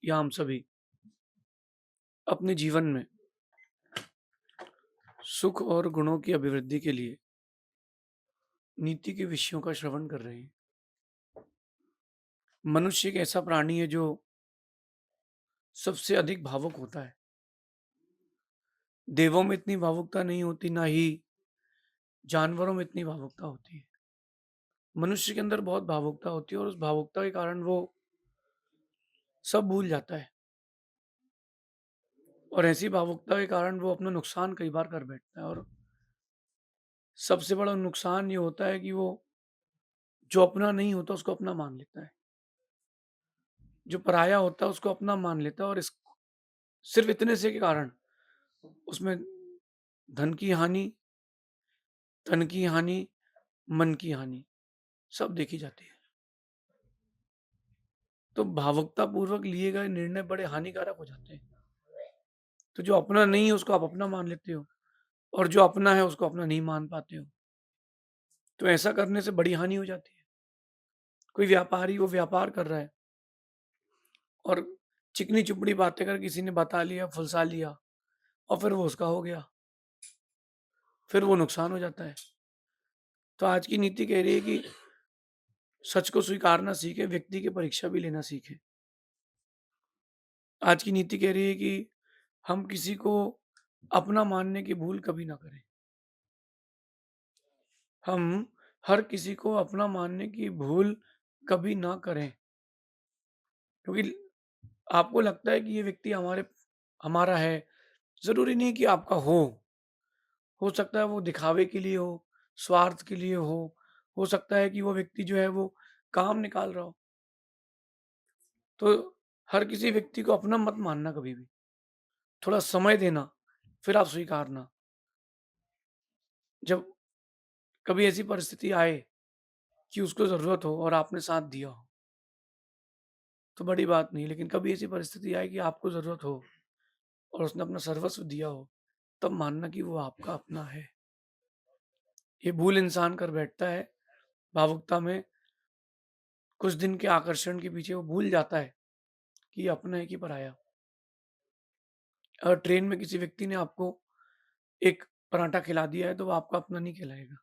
या हम सभी अपने जीवन में सुख और गुणों की अभिवृद्धि के लिए नीति के विषयों का श्रवण कर रहे हैं। मनुष्य एक ऐसा प्राणी है जो सबसे अधिक भावुक होता है। देवों में इतनी भावुकता नहीं होती, ना ही जानवरों में इतनी भावुकता होती है। मनुष्य के अंदर बहुत भावुकता होती है और उस भावुकता के कारण वो सब भूल जाता है और ऐसी भावुकता के कारण वो अपना नुकसान कई बार कर बैठता है। और सबसे बड़ा नुकसान ये होता है कि वो जो अपना नहीं होता उसको अपना मान लेता है, जो पराया होता है उसको अपना मान लेता है, और इस सिर्फ इतने से के कारण उसमें धन की हानि, तन की हानि, मन की हानि सब देखी जाती है। तो भावुकता पूर्वक लिए गए निर्णय बड़े हानिकारक हो जाते हैं। तो जो अपना नहीं है उसको आप अपना मान लेते हो, और जो अपना है उसको अपना नहीं मान पाते हो। तो ऐसा करने से बड़ी हानि हो जाती है। कोई व्यापारी वो व्यापार कर रहा है और चिकनी चुपड़ी बातें कर किसी ने बता लिया, फुसला लिया, और फिर वो उसका हो गया, फिर वो नुकसान हो जाता है। तो आज की नीति कह रही है कि सच को स्वीकारना सीखे, व्यक्ति की परीक्षा भी लेना सीखे। आज की नीति कह रही है कि हम किसी को अपना मानने की भूल कभी ना करें। हम हर किसी को अपना मानने की भूल कभी ना करें, क्योंकि आपको लगता है कि ये व्यक्ति हमारा है, ज़रूरी नहीं कि आपका हो सकता है वो दिखावे के लिए हो, स्वार्थ के लिए हो सकता है कि वो व्यक्ति जो है वो काम निकाल रहा हो। तो हर किसी व्यक्ति को अपना मत मानना कभी भी, थोड़ा समय देना, फिर आप स्वीकारना। जब कभी ऐसी परिस्थिति आए कि उसको ज़रूरत हो और आपने साथ दिया हो, तो बड़ी बात नहीं, लेकिन कभी ऐसी परिस्थिति आए कि आपको ज़रूरत हो और उसने अपना सर्वस्व दिया हो, तब मानना कि वो आपका अपना है। ये भूल इंसान कर बैठता है भावुकता में, कुछ दिन के आकर्षण के पीछे वो भूल जाता है कि ये अपना है कि पराया। अगर ट्रेन में किसी व्यक्ति ने आपको एक पराठा खिला दिया है, तो वो आपका अपना नहीं कहलाएगा।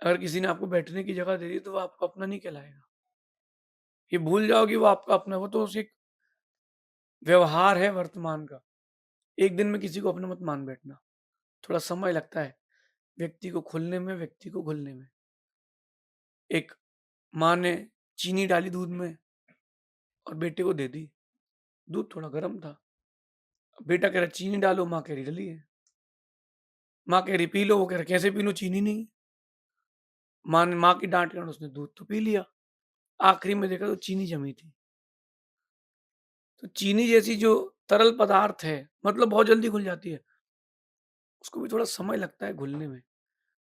अगर किसी ने आपको बैठने की जगह दे दी, तो वो आपका अपना नहीं कहलाएगा। ये भूल जाओ कि वो आपका अपना है, वो तो सिर्फ व्यवहार है वर्तमान का। एक दिन में किसी को अपना मत मान बैठना। थोड़ा समय लगता है व्यक्ति को खुलने में, व्यक्ति को घुलने में। एक माँ ने चीनी डाली दूध में और बेटे को दे दी। दूध थोड़ा गर्म था। बेटा कह रहा चीनी डालो, माँ कह रही डली है। माँ कह रही पी लो, वो कह रहा कैसे पी लूँ, चीनी नहीं है। माँ की डाँट के कारण उसने दूध तो पी लिया। आखिरी में देखा तो चीनी जमी थी। तो चीनी जैसी जो तरल पदार्थ है, मतलब बहुत जल्दी घुल जाती है, उसको भी थोड़ा समय लगता है घुलने में।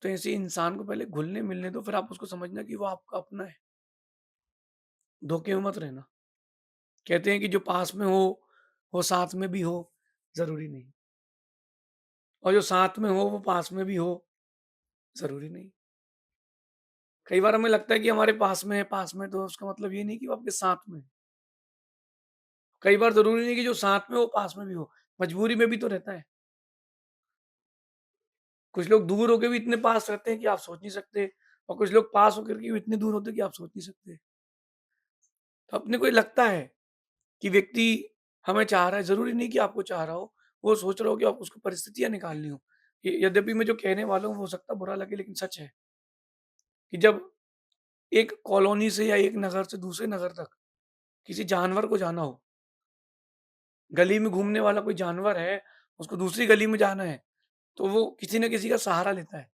तो ऐसे ही इंसान को पहले घुलने मिलने दो, फिर आप उसको समझना कि वो आपका अपना है। धोखे में मत रहना। कहते हैं कि जो पास में हो, वो साथ में भी हो, ज़रूरी नहीं। और जो साथ में हो, वो पास में भी हो, ज़रूरी नहीं। कई बार हमें लगता है कि हमारे पास में, तो उसका मतलब ये नहीं कि वो आपके साथ में है। कई बार ज़रूरी नहीं कि जो साथ में हो, पास में भी हो, मजबूरी में भी तो रहता है। कुछ लोग दूर होके भी इतने पास रहते हैं कि आप सोच नहीं सकते, और कुछ लोग पास होकर के भी इतने दूर होते हैं कि आप सोच नहीं सकते। तो अपने को ये लगता है कि व्यक्ति हमें चाह रहा है, ज़रूरी नहीं कि आपको चाह रहा हो, वो सोच रहा हो कि आप उसको परिस्थितियाँ निकालनी हो। य यद्यपि मैं जो कहने वाला हूँ हो सकता है बुरा लगे, लेकिन सच है कि जब एक कॉलोनी से या एक नगर से दूसरे नगर तक किसी जानवर को जाना हो, गली में घूमने वाला कोई जानवर है, उसको दूसरी गली में जाना है, तो वो किसी न किसी का सहारा लेता है।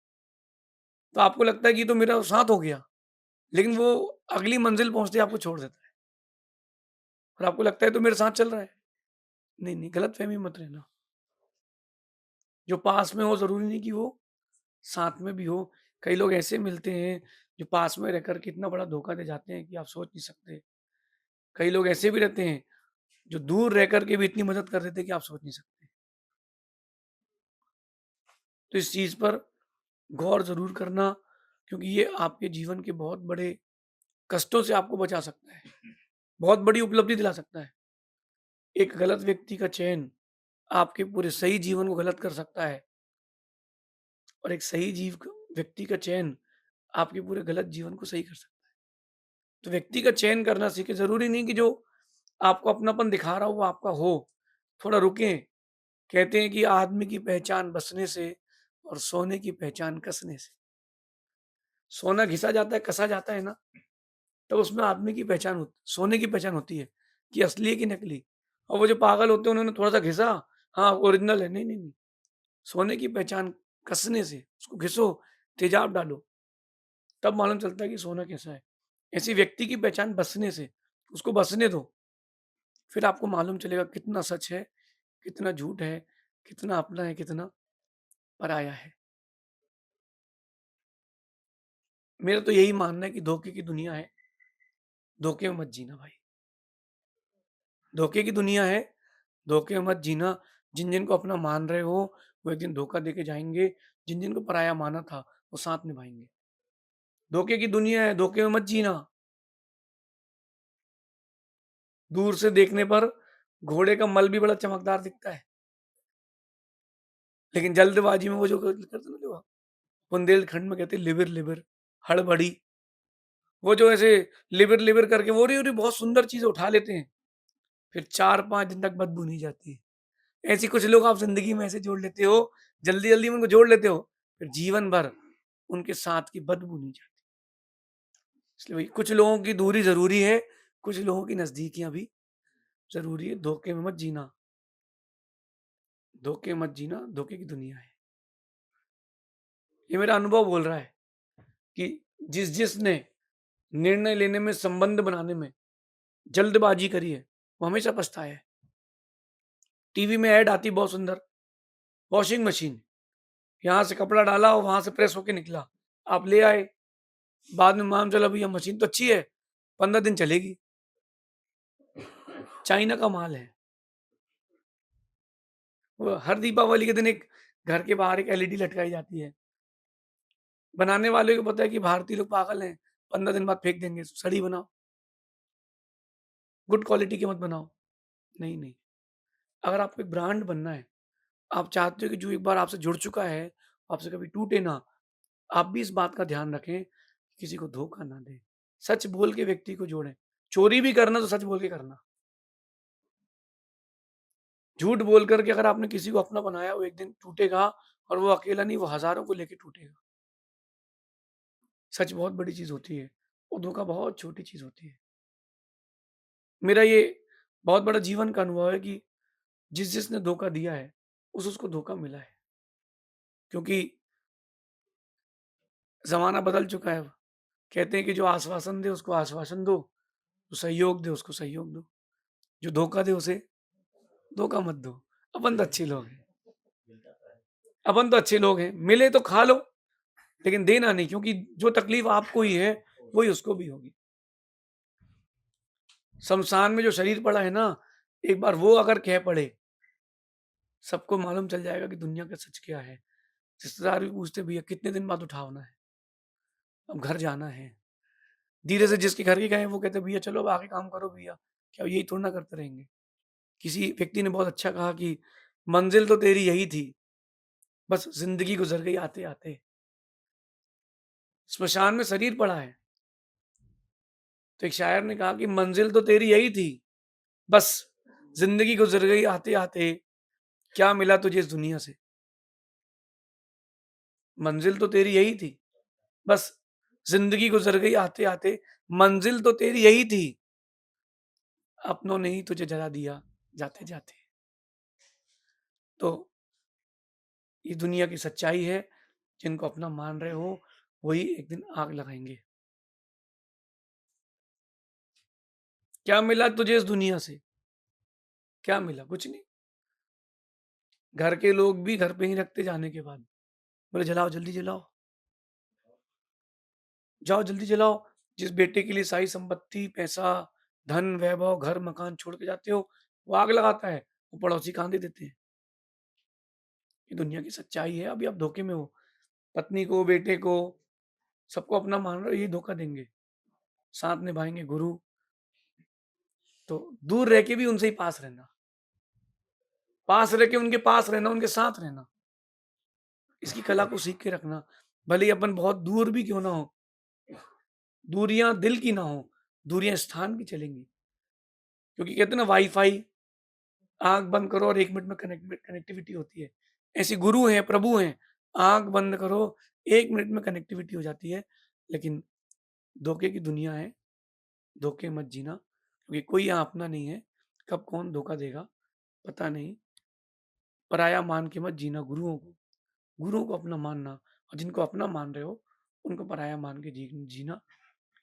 तो आपको लगता है कि ये तो मेरा साथ हो गया, लेकिन वो अगली मंजिल पहुँचते ही आपको छोड़ देता है और आपको लगता है तो मेरे साथ चल रहा है। नहीं, नहीं, गलतफ़हमी मत रहना। जो पास में हो ज़रूरी नहीं कि वो साथ में भी हो। कई लोग ऐसे मिलते हैं जो पास में रहकर के इतना बड़ा धोखा दे जाते हैं कि आप सोच नहीं सकते। कई लोग ऐसे भी रहते हैं जो दूर रह कर के भी इतनी मदद कर देते हैं कि आप सोच नहीं सकते। तो इस चीज़ पर गौर ज़रूर करना, क्योंकि ये आपके जीवन के बहुत बड़े कष्टों से आपको बचा सकता है। बहुत बड़ी उपलब्धि दिला सकता है। एक गलत व्यक्ति का चयन आपके पूरे सही जीवन को गलत कर सकता है और एक सही व्यक्ति का चयन आपके पूरे गलत जीवन को सही कर सकता है। तो व्यक्ति का चयन करना सीखें। ज़रूरी नहीं कि जो आपको अपनापन दिखा रहा हो वो आपका हो। थोड़ा रुकें। कहते हैं कि आदमी की पहचान बसने से और सोने की पहचान कसने से। सोना घिसा जाता है, कसा जाता है ना, तो उसमें आदमी की पहचान होती, सोने की पहचान होती है कि असली है कि नकली। और वो जो पागल होते हैं उन्होंने थोड़ा-सा घिसा, हाँ, ओरिजिनल है। नहीं, नहीं, नहीं। सोने की पहचान कसने से, उसको घिसो, तेजाब डालो, तब मालूम चलता है कि सोना कैसा है। ऐसी व्यक्ति की पहचान बसने से, उसको बसने दो, फिर आपको मालूम चलेगा कितना सच है, कितना झूठ है, कितना अपना है, कितना पराया है। मेरा तो यही मानना है कि धोखे की दुनिया है, धोखे में मत जीना भाई। धोखे की दुनिया है, धोखे में मत जीना। जिन-जिन को अपना मान रहे हो, वो एक दिन धोखा देके जाएँगे। जिन-जिन को पराया माना था, वो साथ निभाएँगे। धोखे की दुनिया है, धोखे में मत जीना। दूर से देखने पर घोड़े का मल भी बड़ा चमकदार दिखता है, लेकिन जल्दबाजी में वो जो करते हैं ना, जो बुंदेलखंड में कहते हैं लिबिर-लिबिर, हड़बड़ी, वो जो ऐसे लिबिर-लिबिर करके वो री बहुत सुंदर चीज़ें उठा लेते हैं, फिर 4-5 दिन तक बदबू नहीं जाती है। ऐसे कुछ लोग आप ज़िंदगी में ऐसे जोड़ लेते हो, जल्दी-जल्दी में उनको जोड़ लेते हो, फिर जीवन भर उनके साथ की बदबू नहीं जाती। इसलिए वही कुछ लोगों की दूरी ज़रूरी है, कुछ लोगों की नज़दीकियाँ भी ज़रूरी है। धोखे में मत जीना, धोखे मत जीना, धोखे की दुनिया है। ये मेरा अनुभव बोल रहा है कि जिसने निर्णय लेने में, संबंध बनाने में जल्दबाजी करी है, वो हमेशा पछताया है। टीवी में ऐड आती बहुत सुंदर, वॉशिंग मशीन, यहाँ से कपड़ा डाला और वहाँ से प्रेस होके निकला। आप ले आए, बाद में मालूम चला भैया मशीन तो अच्छी है, 15 दिन चलेगी, चाइना का माल है। वो हर दीपावली के दिन एक घर के बाहर एक एलईडी लटकाई जाती है। बनाने वाले को पता है कि भारतीय लोग पागल हैं, 15 दिन बाद फेंक देंगे, सड़ी बनाओ, गुड क्वालिटी की मत बनाओ। नहीं, नहीं। अगर आपको एक ब्रांड बनना है, आप चाहते हो कि जो एक बार आपसे जुड़ चुका है, आपसे कभी टूटे ना, आप भी इस बात का ध्यान रखें, किसी को धोखा ना दें। सच बोल के व्यक्ति को जोड़ें। चोरी भी करना तो सच बोल के करना। झूठ बोल कर के अगर आपने किसी को अपना बनाया, वो एक दिन टूटेगा और वो अकेला नहीं, वो हज़ारों को लेके टूटेगा। सच बहुत बड़ी चीज़ होती है और धोखा बहुत छोटी चीज़ होती है। मेरा ये बहुत बड़ा जीवन का अनुभव है कि जिसने धोखा दिया है, उसको धोखा मिला है। क्योंकि ज़माना बदल चुका है अब। कहते हैं कि जो आश्वासन दे उसको आश्वासन दो, जो सहयोग दे उसको सहयोग दो, जो धोखा दे उसे धोखा मत दो। अपन तो अच्छे लोग हैं, अपन तो अच्छे लोग हैं, मिले तो खा लो, लेकिन देना नहीं, क्योंकि जो तकलीफ आपको ही है, वही उसको भी होगी। शमशान में जो शरीर पड़ा है ना, एक बार वो अगर कह पड़े, सबको मालूम चल जाएगा कि दुनिया का सच क्या है। रिश्तेदार भी पूछते, भैया कितने दिन बाद उठावना है? अब घर जाना है। धीरे से जिसके घर के गए वो कहते, भैया चलो अब आगे काम करो भैया, क्या यही थोड़ी ना करते रहेंगे। किसी व्यक्ति ने बहुत अच्छा कहा कि मंजिल तो तेरी यही थी, बस ज़िंदगी गुज़र गई आते-आते। स्मशान में शरीर पड़ा है, तो एक शायर ने कहा कि मंजिल तो तेरी यही थी, बस ज़िंदगी गुज़र गई आते-आते, क्या मिला तुझे इस दुनिया से? मंजिल तो तेरी यही थी, बस ज़िंदगी गुज़र गई आते-आते, मंजिल तो तेरी यही थी, अपनों ने ही तुझे जला दिया जाते-जाते। तो ये दुनिया की सच्चाई है, जिनको अपना मान रहे हो, वही एक दिन आग लगाएँगे। क्या मिला तुझे इस दुनिया से? क्या मिला? कुछ नहीं। घर के लोग भी घर पे ही रखते जाने के बाद। बोले जलाओ, जल्दी जलाओ, जाओ जल्दी जलाओ। जिस बेटे के लिए सारी संपत्ति, पैसा, धन, वैभव, घर, मकान छोड़ के जाते हो, वो आग लगाता है, वो पड़ोसी कांधे देते हैं। ये दुनिया की सच्चाई है, अभी आप धोखे में हो। पत्नी को, बेटे को, सबको अपना मान रहे हो, यही धोखा देंगे। साथ निभाएँगे गुरु, तो दूर रह के भी उनसे ही पास रहना, पास रह के उनके पास रहना, उनके साथ रहना। इसकी कला को सीख के रखना। भले ही अपन बहुत दूर भी क्यों ना हो, दूरियां दिल की ना हो, दूरियां स्थान की चलेंगी। क्योंकि कहते हैं ना, वाईफाई आँख बंद करो और 1 मिनट में कनेक्टिविटी होती है। ऐसे गुरु हैं, प्रभु हैं, आँख बंद करो, 1 मिनट में कनेक्टिविटी हो जाती है। लेकिन धोखे की दुनिया है, धोखे मत जीना, क्योंकि कोई यहाँ अपना नहीं है, कब कौन धोखा देगा पता नहीं। पराया मान के मत जीना गुरुओं को अपना मानना, और जिनको अपना मान रहे हो, उनको पराया मान के जीना,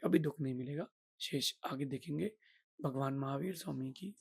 कभी दुःख नहीं मिलेगा। शेष आगे देखेंगे। भगवान महावीर स्वामी की